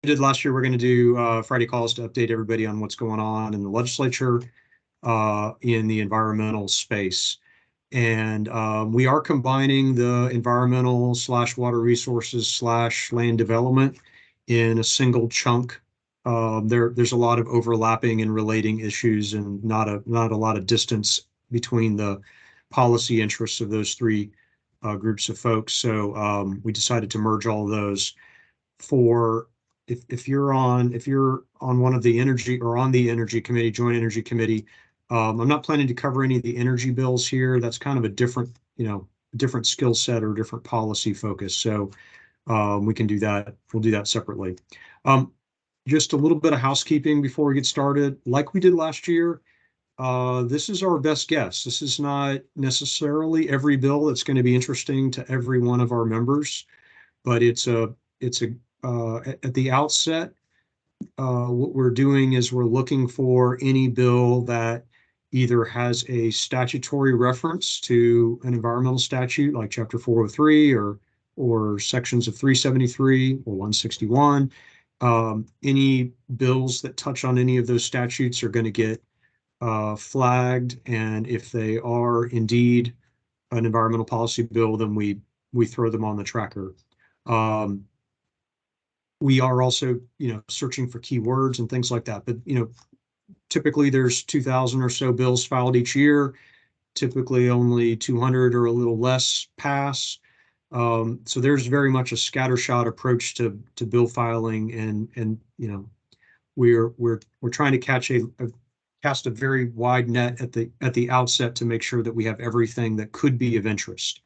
did last year, we're going to do Friday calls to update everybody on what's going on in the legislature in the environmental space. And we are combining the environmental / water resources / land development in a single chunk. There's a lot of overlapping and relating issues, and not a lot of distance between the policy interests of those three groups of folks. So we decided to merge all of those. For if you're on one of the energy or on the energy committee, joint energy committee, I'm not planning to cover any of the energy bills here. That's kind of a different, different skill set or different policy focus. So we can do that. We'll do that separately. Just a little bit of housekeeping before we get started. Like we did last year, this is our best guess. This is not necessarily every bill that's going to be interesting to every one of our members, but it's a at the outset, what we're doing is we're looking for any bill that either has a statutory reference to an environmental statute like Chapter 403 or sections of 373 or 161. Any bills that touch on any of those statutes are going to get flagged, and if they are indeed an environmental policy bill, then we throw them on the tracker. We are also, searching for keywords and things like that. But, typically there's 2,000 or so bills filed each year. Typically only 200 or a little less pass. So there's very much a scattershot approach to bill filing, and we're trying to cast a very wide net at the outset to make sure that we have everything that could be of interest.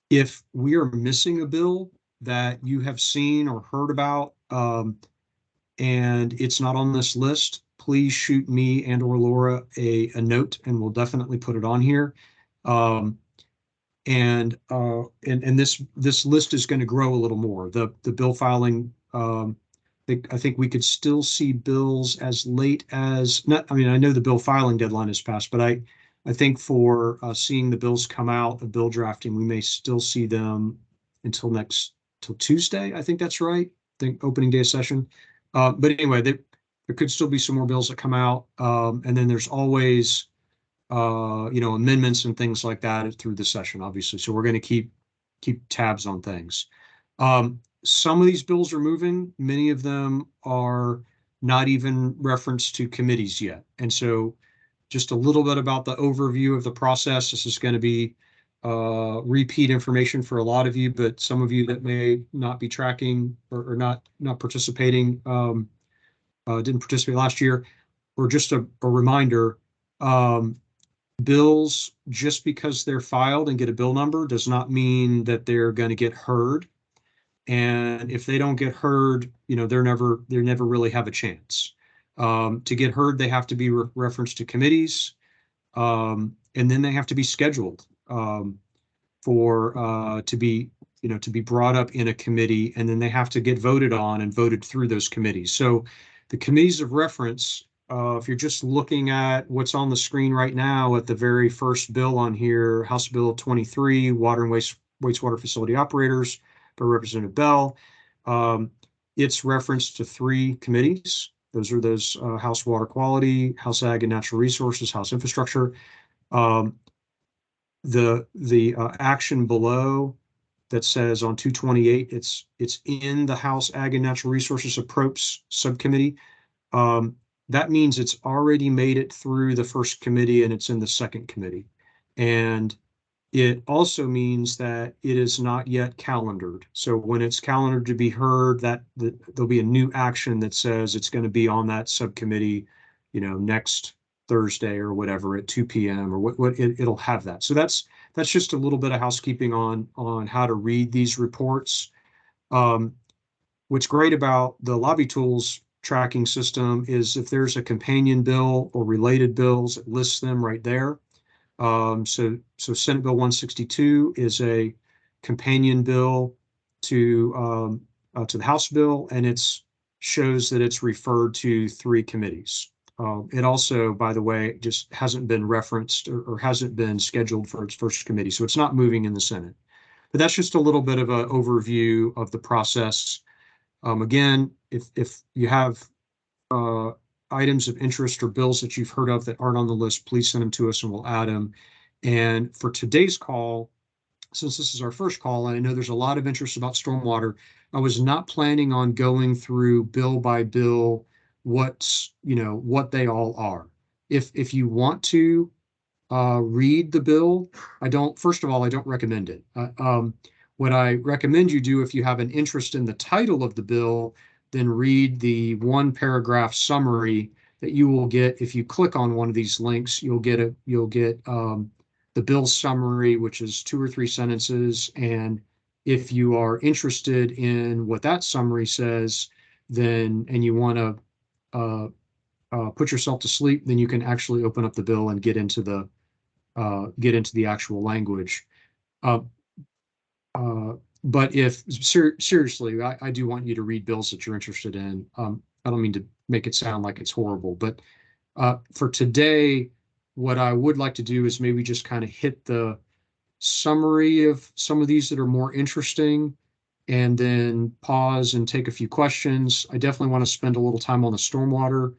If we are missing a bill that you have seen or heard about, and it's not on this list, please shoot me and or Laura a note, and we'll definitely put it on here. And this list is going to grow a little more. The bill filing, I think we could still see bills as late as, I know the bill filing deadline is passed, but I think for seeing the bills come out of bill drafting, we may still see them until Tuesday. I think that's right. I think opening day of session. But anyway, there could still be some more bills that come out. And then there's always, amendments and things like that through the session, obviously. So we're going to keep tabs on things. Some of these bills are moving. Many of them are not even referenced to committees yet. And so just a little bit about the overview of the process. This is going to be repeat information for a lot of you, but some of you that may not be tracking or not participating, didn't participate last year, or just a reminder, bills, just because they're filed and get a bill number, does not mean that they're going to get heard. And if they don't get heard, they never really have a chance. To get heard, they have to be referenced to committees, and then they have to be scheduled for to be brought up in a committee, and then they have to get voted on and voted through those committees. So the committees of reference, if you're just looking at what's on the screen right now at the very first bill on here, House Bill 23, Water and Wastewater Facility Operators by Representative Bell, it's referenced to 3 committees. Those are House Water Quality, House Ag and Natural Resources, House Infrastructure. The action below that says on 228, it's in the House Ag and Natural Resources Appropriations Subcommittee. That means it's already made it through the first committee and it's in the second committee. And it also means that it is not yet calendared. So when it's calendared to be heard, there'll be a new action that says it's going to be on that subcommittee, next Thursday or whatever at 2 p.m. or what it'll have that. So that's just a little bit of housekeeping on how to read these reports. What's great about the Lobby Tools tracking system is if there's a companion bill or related bills, it lists them right there. So Senate Bill 162 is a companion bill to the House bill, and it shows that it's referred to 3 committees. It also, by the way, just hasn't been referenced or hasn't been scheduled for its first committee, so it's not moving in the Senate. But that's just a little bit of an overview of the process. Again, if you have items of interest or bills that you've heard of that aren't on the list, please send them to us and we'll add them. And for today's call, since this is our first call, and I know there's a lot of interest about stormwater, I was not planning on going through bill by bill what they all are. If you want to read the bill, first of all, I don't recommend it. What I recommend you do, if you have an interest in the title of the bill, then read the one paragraph summary that you will get. If you click on one of these links, you'll get the bill summary, which is 2 or 3 sentences. And if you are interested in what that summary says, and you want to put yourself to sleep, then you can actually open up the bill and get into the actual language. Uh, but seriously, I do want you to read bills that you're interested in. I don't mean to make it sound like it's horrible, but for today, what I would like to do is maybe just kind of hit the summary of some of these that are more interesting, and then pause and take a few questions. I definitely want to spend a little time on the stormwater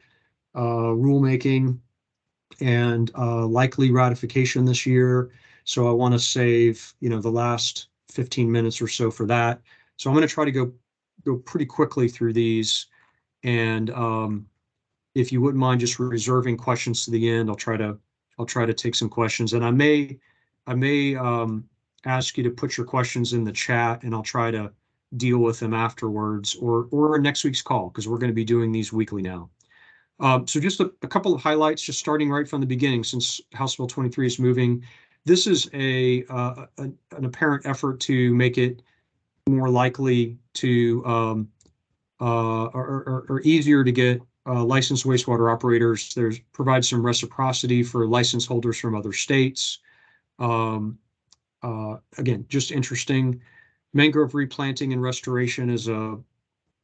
rulemaking and likely ratification this year. So I want to save, the last 15 minutes or so for that. So I'm going to try to go pretty quickly through these. And if you wouldn't mind just reserving questions to the end, I'll try to take some questions. And I may ask you to put your questions in the chat, and I'll try to deal with them afterwards or in next week's call, because we're going to be doing these weekly now. So just a couple of highlights, just starting right from the beginning, since House Bill 23 is moving. This is an apparent effort to make it more likely to or easier to get licensed wastewater operators. Provides some reciprocity for license holders from other states. Again, just interesting. Mangrove replanting and restoration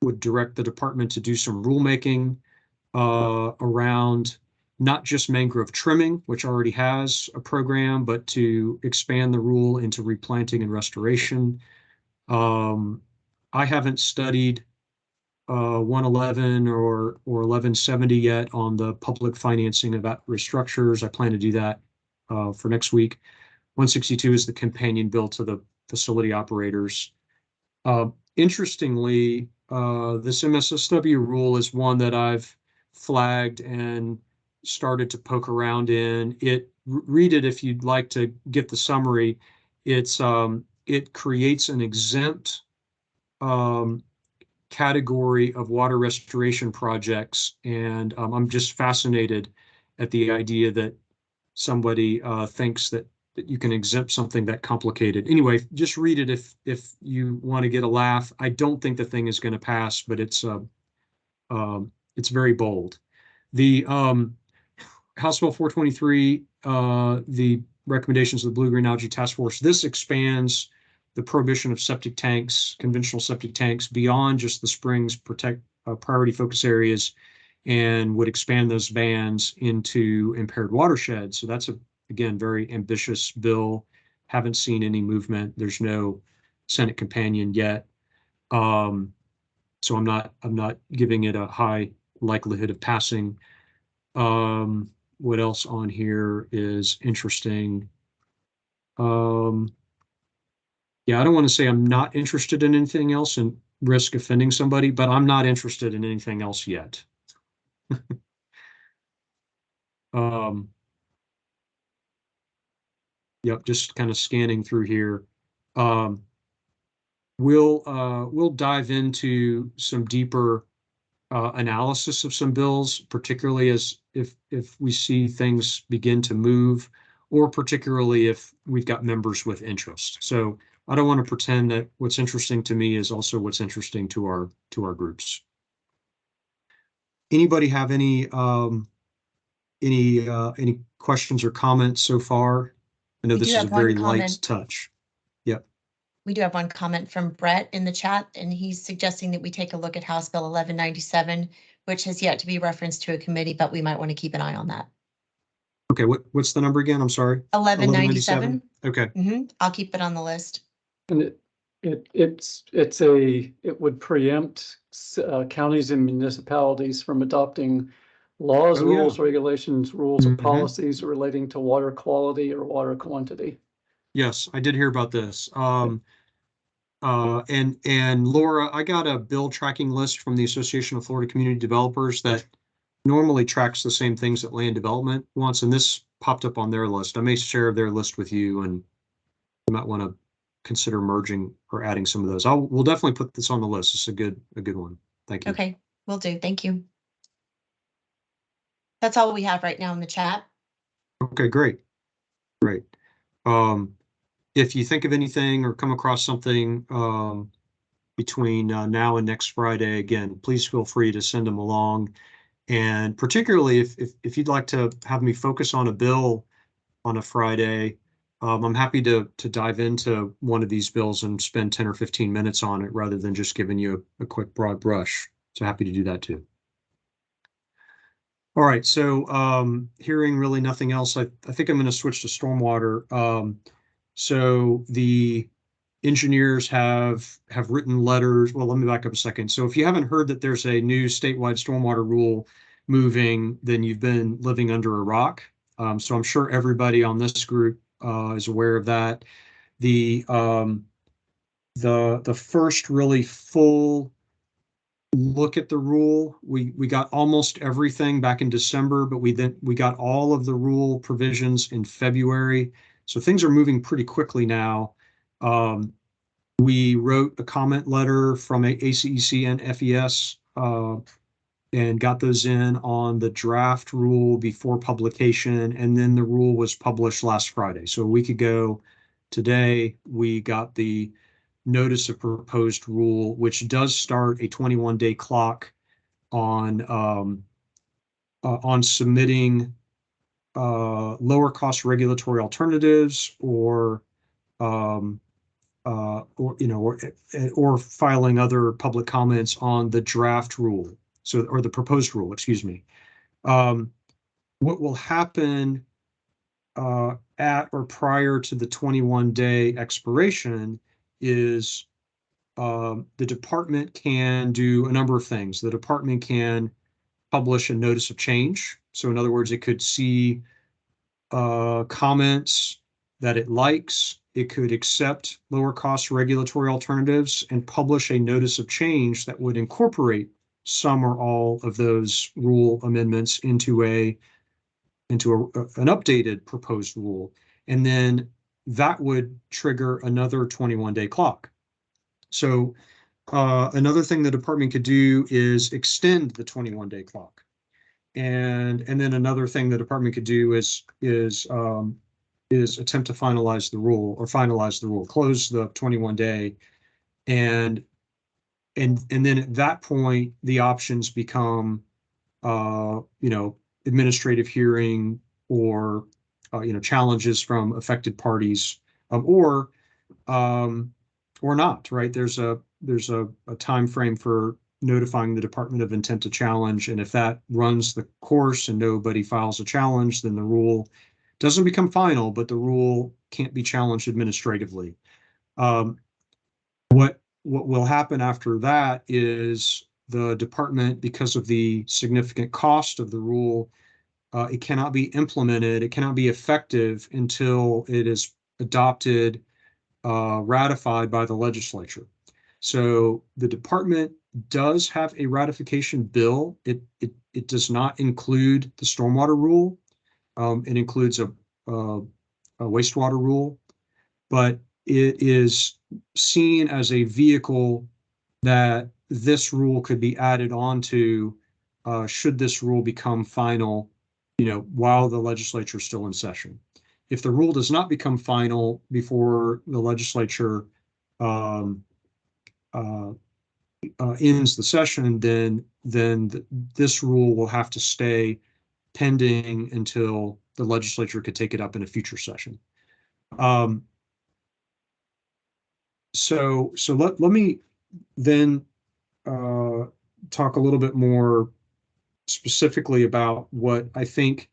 would direct the department to do some rulemaking around not just mangrove trimming, which already has a program, but to expand the rule into replanting and restoration. I haven't studied 111 or 1170 yet on the public financing of at-risk structures. I plan to do that for next week. 162 is the companion bill to the facility operators. Interestingly, this MSSW rule is one that I've flagged and started to poke around in. Read it if you'd like to get the summary. It creates an exempt category of water restoration projects, and I'm just fascinated at the idea that somebody thinks that you can exempt something that complicated. Anyway, just read it if you want to get a laugh. I don't think the thing is going to pass, but it's very bold. The House Bill 423, the recommendations of the Blue-Green Algae Task Force, this expands the prohibition of septic tanks, conventional septic tanks, beyond just the springs priority focus areas, and would expand those bans into impaired watersheds. So that's again, very ambitious bill. Haven't seen any movement. There's no Senate companion yet. So I'm not giving it a high likelihood of passing. What else on here is interesting? Yeah, I don't want to say I'm not interested in anything else and risk offending somebody, but I'm not interested in anything else yet. Yep, just kind of scanning through here. We'll dive into some deeper analysis of some bills, particularly if we see things begin to move, or particularly if we've got members with interest. So I don't want to pretend that what's interesting to me is also what's interesting to our groups. Anybody have any questions or comments so far? I know this is a very light touch. Yep. We do have one comment from Brett in the chat, and he's suggesting that we take a look at House Bill 1197, which has yet to be referenced to a committee, but we might want to keep an eye on that. Okay, what's the number again? I'm sorry. 1197. Okay. I'll keep it on the list. And It would preempt counties and municipalities from adopting laws, Oh, yeah. rules, regulations, rules, or Mhm. policies relating to water quality or water quantity. Yes, I did hear about this. And Laura, I got a bill tracking list from the Association of Florida Community Developers that normally tracks the same things that land development wants, and this popped up on their list. I may share their list with you, and you might want to consider merging or adding some of those. We'll definitely put this on the list. It's a good one. Thank you. Okay, will do. Thank you. That's all we have right now in the chat. Okay, great. If you think of anything or come across something between now and next Friday, again, please feel free to send them along. And particularly if you'd like to have me focus on a bill on a Friday, I'm happy to dive into one of these bills and spend 10 or 15 minutes on it rather than just giving you a quick broad brush. So happy to do that too. All right, so hearing really nothing else, I think I'm going to switch to stormwater. So the engineers have written letters. Well, let me back up a second. So if you haven't heard that there's a new statewide stormwater rule moving, then you've been living under a rock. So I'm sure everybody on this group is aware of that. The first really full look at the rule, we got almost everything back in December, but we got all of the rule provisions in February. So things are moving pretty quickly now. We wrote a comment letter from ACEC and FES and got those in on the draft rule before publication, and then the rule was published last Friday. So a week ago today, we got the notice of proposed rule, which does start a 21-day clock on submitting lower cost regulatory alternatives or filing other public comments on the draft rule, or the proposed rule, excuse me. What will happen at or prior to the 21-day expiration is the department can do a number of things. The department can publish a notice of change. So in other words, it could see comments that it likes. It could accept lower cost regulatory alternatives and publish a notice of change that would incorporate some or all of those rule amendments into an updated proposed rule. And then that would trigger another 21-day clock. So another thing the department could do is extend the 21-day clock. And then another thing the department could do is attempt to finalize the rule, close the 21-day, and then at that point the options become administrative hearing or challenges from affected parties, or not, right? There's a time frame for notifying the Department of Intent to challenge, and if that runs the course and nobody files a challenge, then the rule doesn't become final, but the rule can't be challenged administratively. What will happen after that is the department, because of the significant cost of the rule, it cannot be implemented, it cannot be effective until it is adopted, ratified by the legislature. So the department does have a ratification bill. It does not include the stormwater rule. It includes a wastewater rule, but it is seen as a vehicle that this rule could be added onto should this rule become final, while the legislature is still in session. If the rule does not become final before the legislature ends the session, then this rule will have to stay pending until the legislature could take it up in a future session. So let me then talk a little bit more specifically about what I think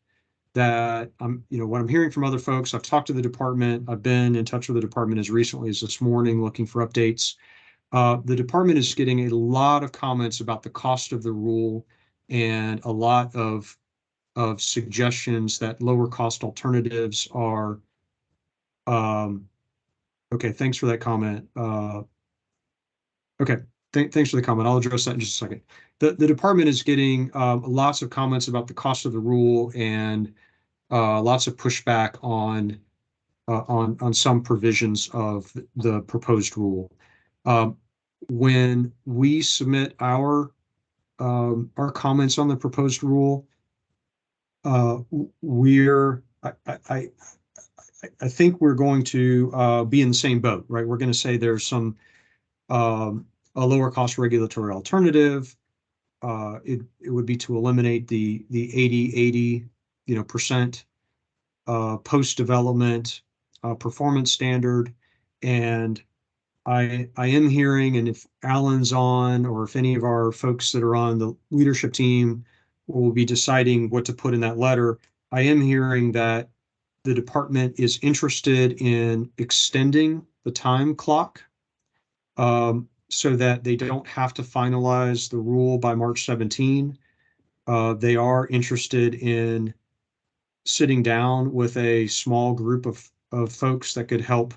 that what I'm hearing from other folks. I've talked to the department. I've been in touch with the department as recently as this morning, looking for updates. The department is getting a lot of comments about the cost of the rule and a lot of suggestions that lower cost alternatives are. Okay, thanks for that comment. Okay, thanks for the comment. I'll address that in just a second. The department is getting lots of comments about the cost of the rule and lots of pushback on some provisions of the proposed rule. When we submit our comments on the proposed rule, I think we're going to be in the same boat, right? We're going to say there's some a lower cost regulatory alternative. It would be to eliminate the 80% post development performance standard. And I am hearing, and if Alan's on, or if any of our folks that are on the leadership team will be deciding what to put in that letter, I am hearing that the department is interested in extending the time clock so that they don't have to finalize the rule by March 17. They are interested in sitting down with a small group of folks that could help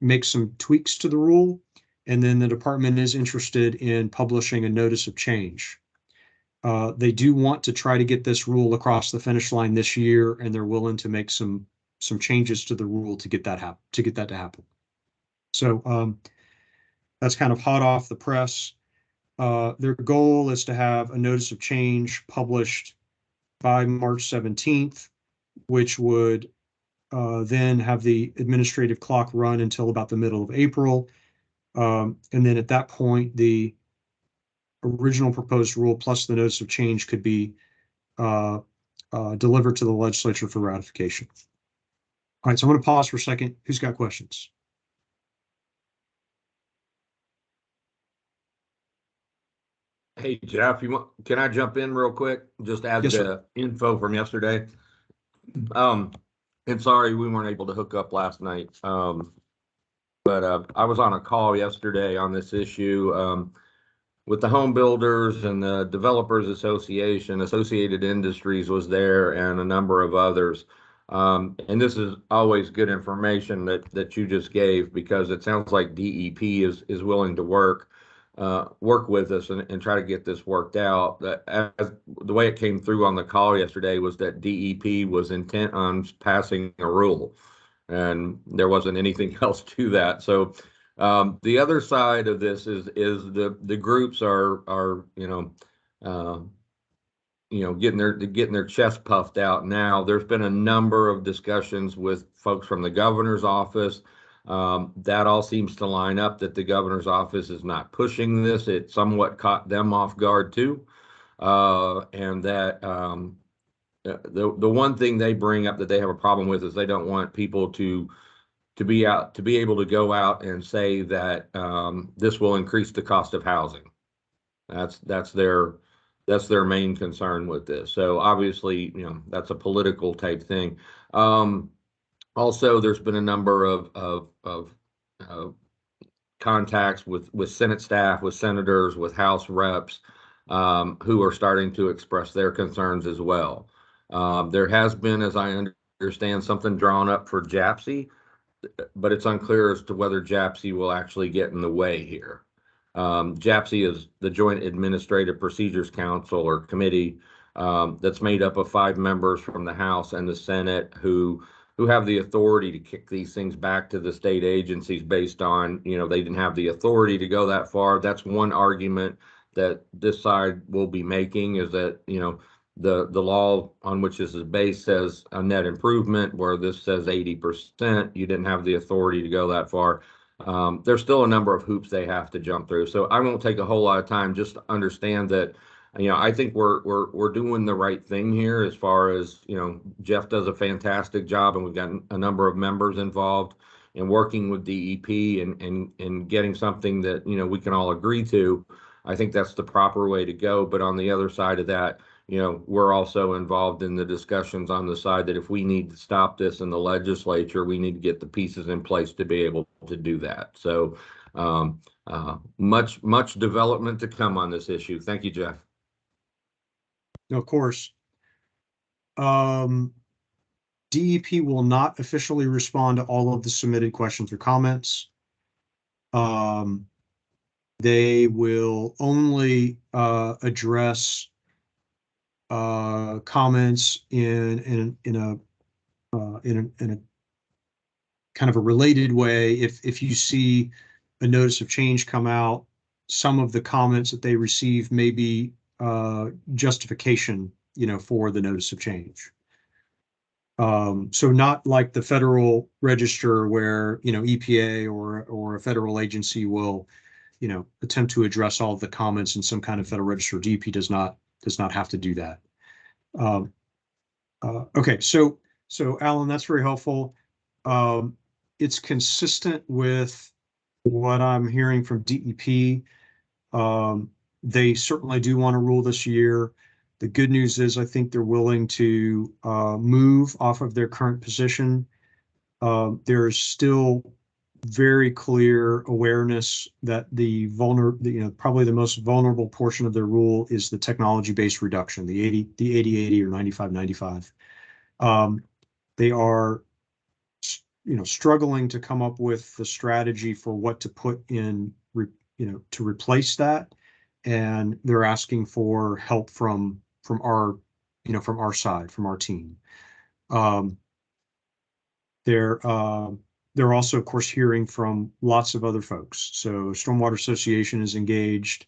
make some tweaks to the rule. And then the department is interested in publishing a notice of change. They do want to try to get this rule across the finish line this year, and they're willing to make some changes to the rule to get that to happen. So that's kind of hot off the press. Their goal is to have a notice of change published by March 17th, which would then have the administrative clock run until about the middle of April. And then at that point, the original proposed rule plus the notice of change could be delivered to the legislature for ratification. All right, so I'm going to pause for a second. Who's got questions? Hey, Jeff, can I jump in real quick? Just add Yes, the info from yesterday. And sorry, we weren't able to hook up last night. But I was on a call yesterday on this issue with the home builders and the developers association. Associated Industries was there and a number of others. And this is always good information that you just gave, because it sounds like DEP is willing to work with us and try to get this worked out. As the way it came through on the call yesterday was that DEP was intent on passing a rule, and there wasn't anything else to that. So the other side of this is the groups are getting their chest puffed out now. There's been a number of discussions with folks from the governor's office. That all seems to line up that the governor's office is not pushing this. It somewhat caught them off guard too. And that the one thing they bring up that they have a problem with is they don't want people to be able to go out and say that this will increase the cost of housing. That's their main concern with this. So obviously, that's a political type thing. Also, there's been a number of contacts with Senate staff, with senators, with House reps, who are starting to express their concerns as well. There has been, as I understand, something drawn up for JAPSI, but it's unclear as to whether JAPSI will actually get in the way here. JAPSI is the Joint Administrative Procedures Council or Committee that's made up of 5 members from the House and the Senate who have the authority to kick these things back to the state agencies based on, they didn't have the authority to go that far. That's one argument that this side will be making, is that, the law on which this is based says a net improvement, where this says 80%. You didn't have the authority to go that far. There's still a number of hoops they have to jump through. So I won't take a whole lot of time, just to understand that, I think we're doing the right thing here, as far as, Jeff does a fantastic job, and we've got a number of members involved in working with DEP and getting something that, we can all agree to. I think that's the proper way to go. But on the other side of that, we're also involved in the discussions on the side that if we need to stop this in the legislature, we need to get the pieces in place to be able to do that. So much development to come on this issue. Thank you, Jeff. Of course. DEP will not officially respond to all of the submitted questions or comments. They will only address comments in a kind of a related way. If you see a notice of change come out, some of the comments that they receive may be justification, for the notice of change. So not like the Federal Register where, EPA or a federal agency will, attempt to address all of the comments in some kind of Federal Register. DEP does not have to do that. Okay, so Alan, that's very helpful. It's consistent with what I'm hearing from DEP. They certainly do want to rule this year. The good news is I think they're willing to move off of their current position. There's still very clear awareness that probably the most vulnerable portion of their rule is the technology-based reduction, the 80-80 or 95-95. They are, struggling to come up with the strategy for what to put in, to replace that, and they're asking for help from our, from our side, from our team. They're also, of course, hearing from lots of other folks. So Stormwater Association is engaged.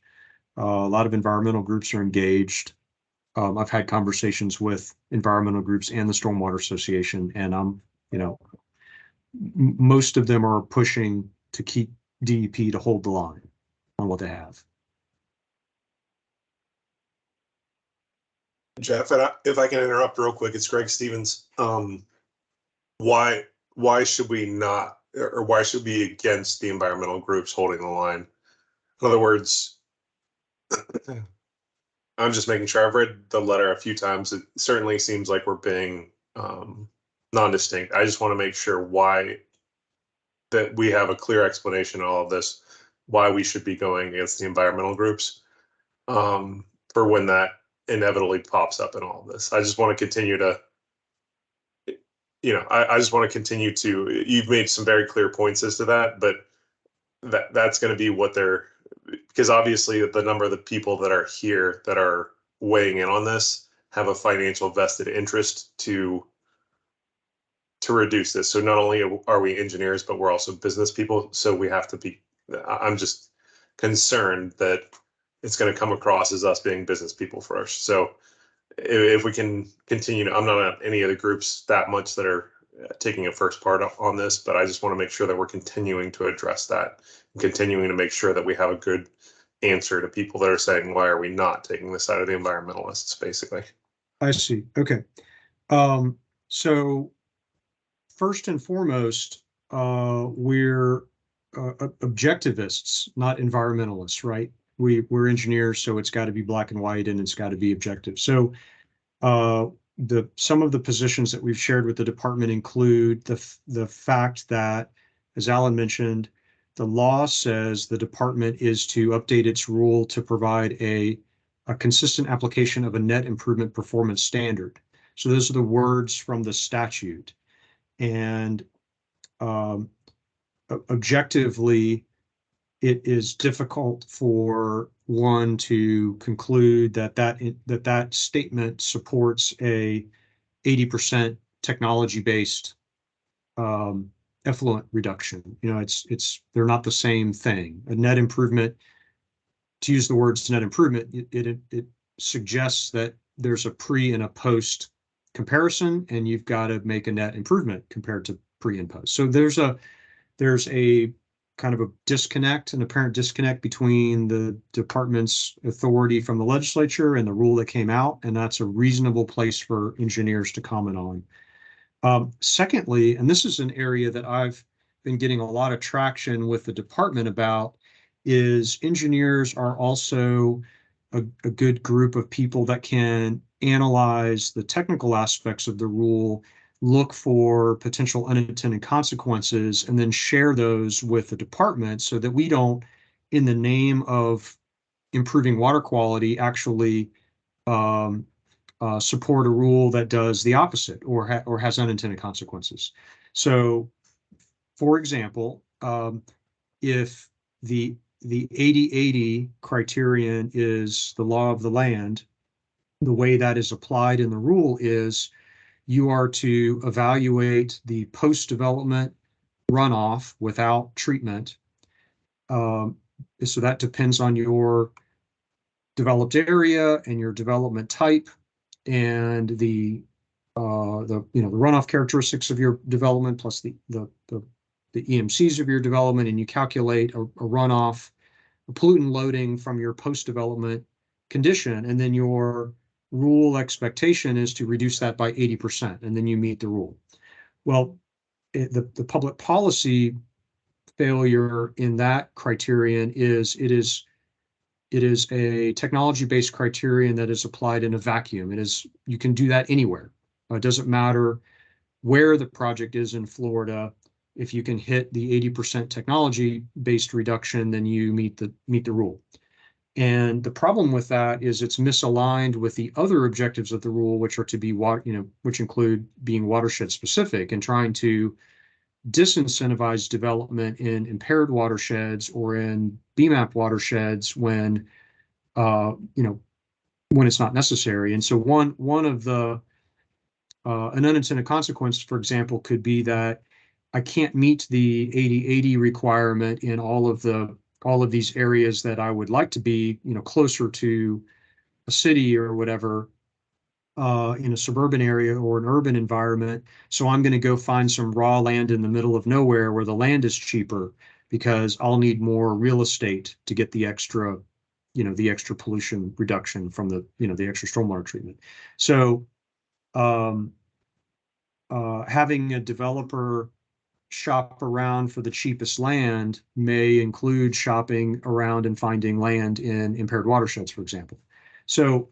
A lot of environmental groups are engaged. I've had conversations with environmental groups and the Stormwater Association, and most of them are pushing to keep DEP to hold the line on what they have. Jeff, and if I can interrupt real quick, it's Greg Stevens. Why should we not, or why should we be against the environmental groups holding the line? In other words, I'm just making sure. I've read the letter a few times. It certainly seems like we're being non-distinct. I just want to make sure that we have a clear explanation of all of this, why we should be going against the environmental groups for when that inevitably pops up in all of this. I just want to continue to, I just want to continue to, you've made some very clear points as to that, but that's going to be what they're, because obviously the number of the people that are here that are weighing in on this have a financial vested interest to reduce this. So not only are we engineers, but we're also business people. So we have to be, I'm just concerned that it's going to come across as us being business people first. So if we can continue to, I'm not at any of the groups that much that are taking a first part on this, but I just want to make sure that we're continuing to address that and continuing to make sure that we have a good answer to people that are saying, why are we not taking the side of the environmentalists, basically. I see. Okay. So first and foremost, we're objectivists, not environmentalists, right? We're engineers, so it's got to be black and white and it's got to be objective. So some of the positions that we've shared with the department include the fact that, as Alan mentioned, the law says the department is to update its rule to provide a consistent application of a net improvement performance standard. So those are the words from the statute. And objectively, it is difficult for one to conclude that statement supports a 80% technology-based effluent reduction. They're not the same thing. A net improvement, to use the words net improvement, it suggests that there's a pre and a post comparison, and you've got to make a net improvement compared to pre and post. So there's a kind of a disconnect, an apparent disconnect between the department's authority from the legislature and the rule that came out, and that's a reasonable place for engineers to comment on. Secondly, and this is an area that I've been getting a lot of traction with the department about, is engineers are also a good group of people that can analyze the technical aspects of the rule, look for potential unintended consequences, and then share those with the department so that we don't, in the name of improving water quality, actually support a rule that does the opposite or has unintended consequences. So, for example, if the 80/80 criterion is the law of the land, the way that is applied in the rule is you are to evaluate the post-development runoff without treatment. So that depends on your developed area and your development type and the runoff characteristics of your development plus the EMCs of your development, and you calculate a runoff, a pollutant loading from your post-development condition, and then your rule expectation is to reduce that by 80%, and then you meet the rule. Well, the public policy failure in that criterion is it is a technology-based criterion that is applied in a vacuum. You can do that anywhere. It doesn't matter where the project is in Florida. If you can hit the 80% technology-based reduction, then you meet the rule. And the problem with that is it's misaligned with the other objectives of the rule, which are to be which include being watershed specific and trying to disincentivize development in impaired watersheds or in BMAP watersheds when it's not necessary. And so one of the an unintended consequence, for example, could be that I can't meet the 80/80 requirement in all of these areas that I would like to be, closer to a city or whatever, in a suburban area or an urban environment. So I'm going to go find some raw land in the middle of nowhere where the land is cheaper because I'll need more real estate to get the extra pollution reduction from the extra stormwater treatment. So having a developer shop around for the cheapest land may include shopping around and finding land in impaired watersheds, for example. So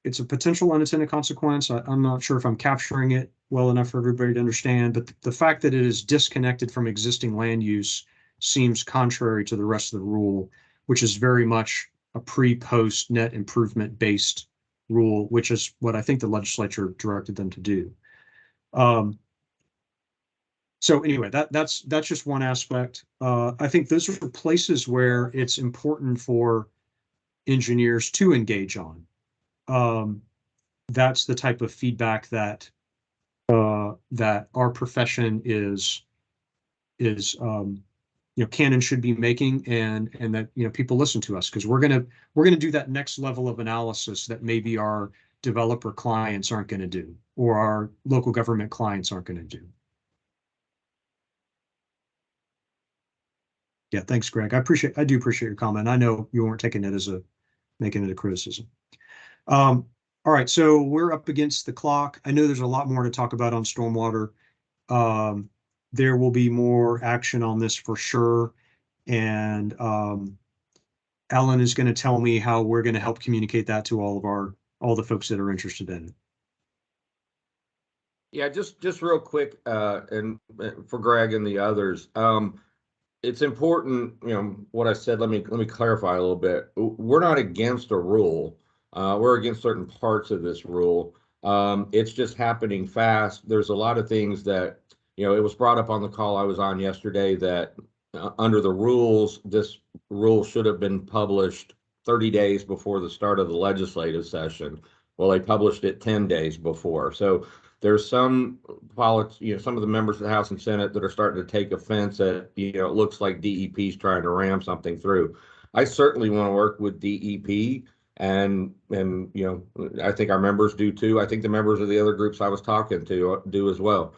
it's a potential unintended consequence. I'm not sure if I'm capturing it well enough for everybody to understand, but the fact that it is disconnected from existing land use seems contrary to the rest of the rule, which is very much a pre-post net improvement based rule, which is what I think the legislature directed them to do. So anyway, that's just one aspect. I think those are places where it's important for engineers to engage on. That's the type of feedback that our profession can and should be making, and that people listen to us, because we're gonna do that next level of analysis that maybe our developer clients aren't going to do, or our local government clients aren't going to do. Yeah, thanks, Greg. I do appreciate your comment. I know you weren't taking it as making it a criticism. All right, so we're up against the clock. I know there's a lot more to talk about on stormwater. There will be more action on this for sure. And Ellen is going to tell me how we're going to help communicate that to all the folks that are interested in it. Yeah, just real quick, and for Greg and the others, it's important, what I said, let me clarify a little bit. We're not against a rule. We're against certain parts of this rule. It's just happening fast. There's a lot of things that, it was brought up on the call I was on yesterday that under the rules, this rule should have been published 30 days before the start of the legislative session. Well, they published it 10 days before. So there's some some of the members of the House and Senate that are starting to take offense at, it looks like DEP is trying to ram something through. I certainly want to work with DEP, and I think our members do too. I think the members of the other groups I was talking to do as well.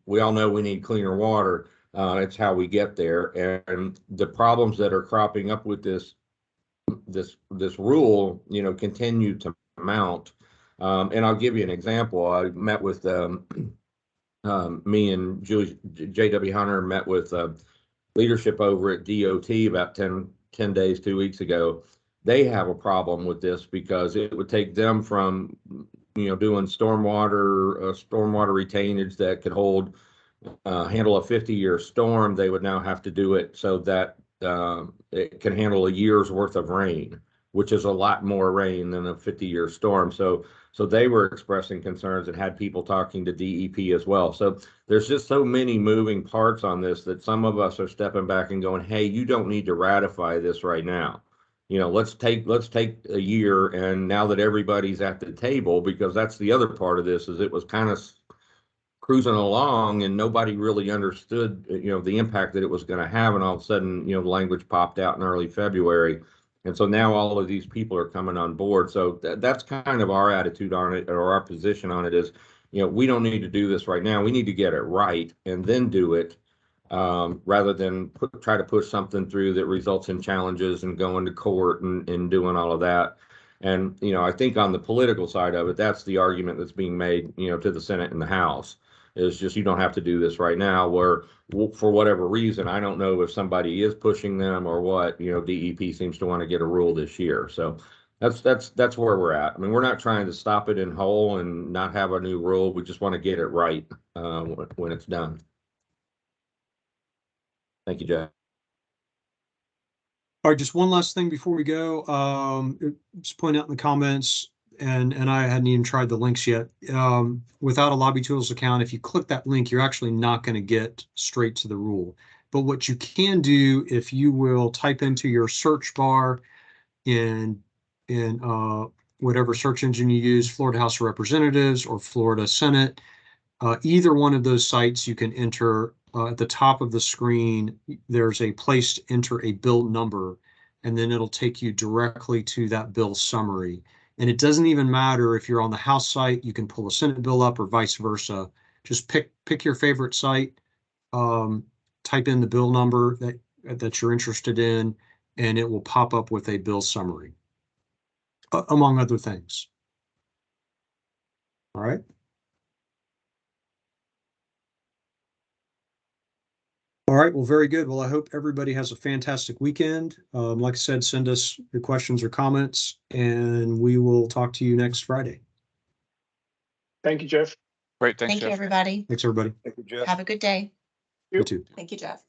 We all know we need cleaner water. It's how we get there, and the problems that are cropping up with this rule, continue to mount. And I'll give you an example. I met with me and J.W. Hunter met with leadership over at DOT about 10 days, 2 weeks ago. they have a problem with this because it would take them from, doing stormwater retainage that could handle a 50-year storm. They would now have to do it so that it can handle a year's worth of rain, which is a lot more rain than a 50-year storm. So they were expressing concerns and had people talking to DEP as well. So there's just so many moving parts on this that some of us are stepping back and going, hey, you don't need to ratify this right now. Let's take a year, and now that everybody's at the table, because that's the other part of this, is it was kind of cruising along and nobody really understood, the impact that it was going to have. And all of a sudden, the language popped out in early February. And so now all of these people are coming on board. So that's kind of our attitude on it, or our position on it is, we don't need to do this right now. We need to get it right and then do it, rather than try to push something through that results in challenges and going to court and doing all of that. And, I think on the political side of it, that's the argument that's being made, to the Senate and the House, is just, you don't have to do this right now, where for whatever reason, I don't know if somebody is pushing them or what, DEP seems to want to get a rule this year. So that's where we're at. I mean, we're not trying to stop it in whole and not have a new rule. We just want to get it right when it's done. Thank you, Jeff. All right, just one last thing before we go. Just point out in the comments, and I hadn't even tried the links yet. Without a Lobby Tools account, if you click that link, you're actually not going to get straight to the rule. But what you can do, if you will type into your search bar in whatever search engine you use, Florida House of Representatives or Florida Senate, either one of those sites, you can enter at the top of the screen. There's a place to enter a bill number, and then it'll take you directly to that bill summary. And it doesn't even matter if you're on the House site, you can pull a Senate bill up or vice versa. Just pick your favorite site, type in the bill number that you're interested in, and it will pop up with a bill summary, among other things. All right. All right, well, very good. Well, I hope everybody has a fantastic weekend. Like I said, send us your questions or comments, and we will talk to you next Friday. Thank you, Jeff. Great, thanks, Thank you, Jeff. everybody. Thanks, everybody. Thank you, Jeff. Have a good day. You too. Thank you, Jeff.